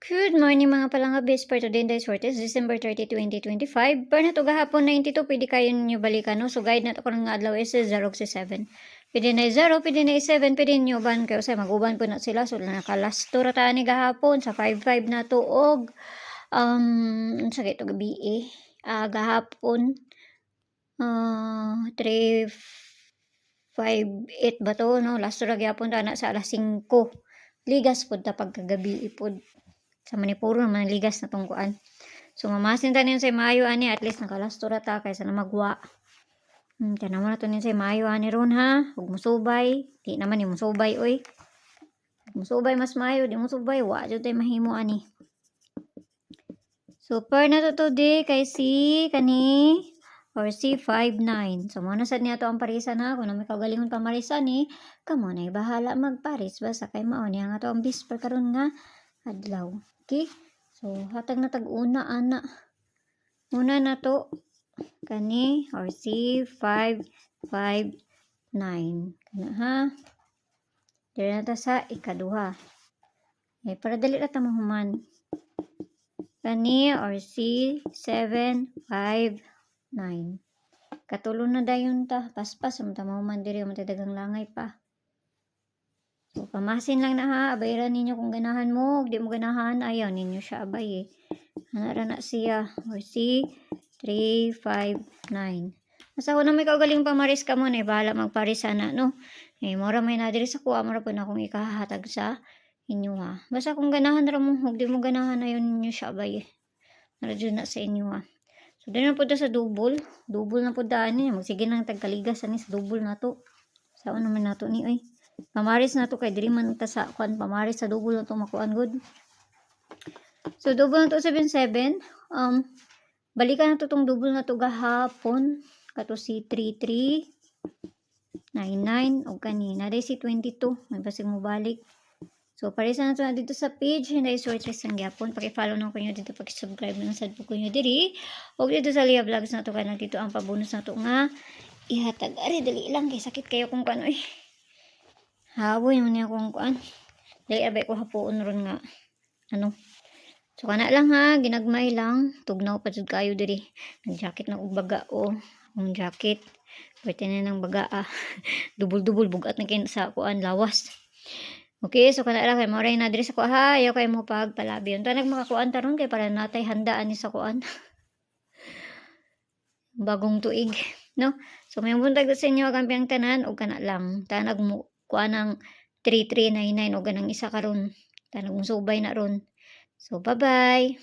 Good morning mga palangabis. For today and sortes, December 30, 2025. Per na to gahapon 92, pwede kayo ninyo balikan, no? So guide na to ko nga adlaw is 0 si 7. Pwede na 0, pwede na 7, pwede nyo ban kayo sa maguban po na sila. So nakalasto rata ni gahapon sa 5-5 na to og sa ito gabi gahapon 3-5-8 ba to, no? Last ra gyapon ta na sa alas 5. Ligas pod ta pagkagabi ipod. Sa manipuro naman ligas na tungkuan. So mamasin ta niyan sa Mayo ani, at least nakalasto ra ta kaysa na magwa. Tanaw na to niyan sa Mayo ani ron ha. Ug musubay, di naman yung musubay oy. Musubay mas maayo, di musubay wa jud tay mahimo ani. So per na to today kay si kani or C59. So muna sad niya to ang parisan ha. Kung na may kagalingon pa marisan ni, kamo na bahala magparis basta kay mao niya nga to ang bisper karon nga adlaw. Okay? So, hatag na tag-una, ana. Una na to, kani, or C559. Kana, ha? Dili na ta sa ikaduha. Para dali na ta mahuman. Kani, or C759. Katulo na dayon ta. Paspas, ta mahuman diri, matadagang langay pa. So, pamasin lang na ha. Abayran ninyo kung ganahan mo. Kung di mo ganahan, ayaw ninyo siya abay Hanara na siya. Or C359. Nasa ko na may kaugaling pamaris ka mo na. Bahala magparis sana, no? Mora may nadiri sa kuha. Mora po na akong ikahatag sa inyo ha. Basta kung ganahan ra mo. Kung di mo ganahan, ayaw ninyo siya abay Naradyo na sa inyo ha. So, din na po sa double. Double na po daan niya. Magsige nang tagkaligas ani sa double na to. Saan naman na to ni, oy. Pamaris na to kay diri man ta sa kuan pamaris sa double na to makuan good. So double na to 77. Balikan na to tong double na to gahapon kato si 3399 og kanina day si 22 may basig mo balik. So parisa na to na dito sa page hinday sortes ang gyapon. Paki-follow na ko nyo dito, paki-subscribe na sad po ko nyo diri. Og dito sa Lia Vlogs na to kana dito ang pabonus na to nga ihatag. Ari dali lang kay sakit kayo kung kano Hawoy mo niya kung kuan. Dali abay ko hapuon ron nga. Ano? So kana lang ha, ginagmay lang. Tugnaw pa jud kayo diri. Nag-jacket na og baga o. Ang jacket. Pwede na ng baga Dubul-dubul bugat na kin sa kuan lawas. Okay, so kana lang kay mo na diri sa kuha ha. Ayaw kay mo pagpalabi. Unta nagmakakuan taron kay para natay handaan ni sa kuan. Bagong tuig, no? So may buntag sa inyo kampiang tanan og kana lang. Tanag mo kuan ang 3399 o ganang isa karon tanong subay na ron. So bye bye.